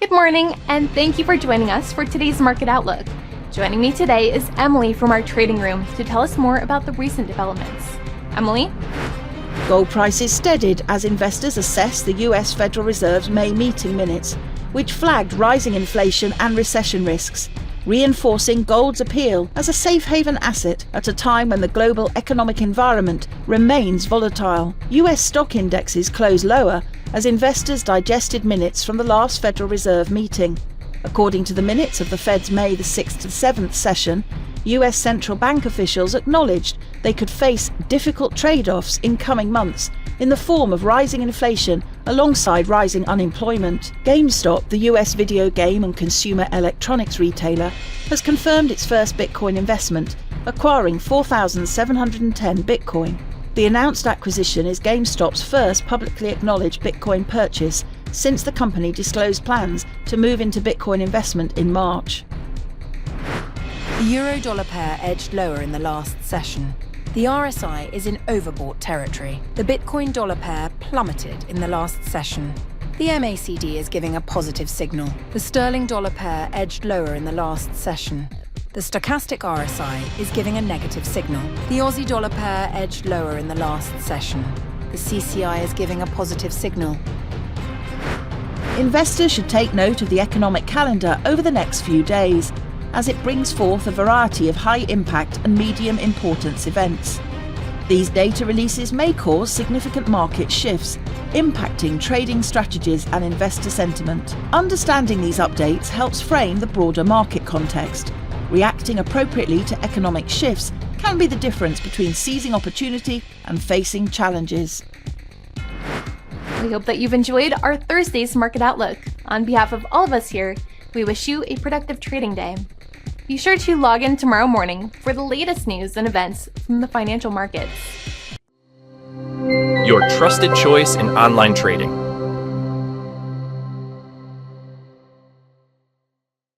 Good morning, and thank you for joining us for today's Market Outlook. Joining me today is Emily from our trading room to tell us more about the recent developments. Emily? Gold prices steadied as investors assess the US Federal Reserve's May meeting minutes, which flagged rising inflation and recession risks, reinforcing gold's appeal as a safe haven asset at a time when the global economic environment remains volatile. US stock indexes closed lower as investors digested minutes from the last Federal Reserve meeting. According to the minutes of the Fed's May the 6th to 7th session, US central bank officials acknowledged they could face difficult trade-offs in coming months in the form of rising inflation alongside rising unemployment. GameStop, the US video game and consumer electronics retailer, has confirmed its first Bitcoin investment, acquiring 4,710 Bitcoin. The announced acquisition is GameStop's first publicly acknowledged Bitcoin purchase since the company disclosed plans to move into Bitcoin investment in March. The euro-dollar pair edged lower in the last session. The RSI is in overbought territory. The Bitcoin dollar pair plummeted in the last session. The MACD is giving a positive signal. The sterling dollar pair edged lower in the last session. The stochastic RSI is giving a negative signal. The Aussie dollar pair edged lower in the last session. The CCI is giving a positive signal. Investors should take note of the economic calendar over the next few days, as it brings forth a variety of high-impact and medium-importance events. These data releases may cause significant market shifts, impacting trading strategies and investor sentiment. Understanding these updates helps frame the broader market context. Reacting appropriately to economic shifts can be the difference between seizing opportunity and facing challenges. We hope that you've enjoyed our Thursday's Market Outlook. On behalf of all of us here, we wish you a productive trading day. Be sure to log in tomorrow morning for the latest news and events from the financial markets. Your trusted choice in online trading.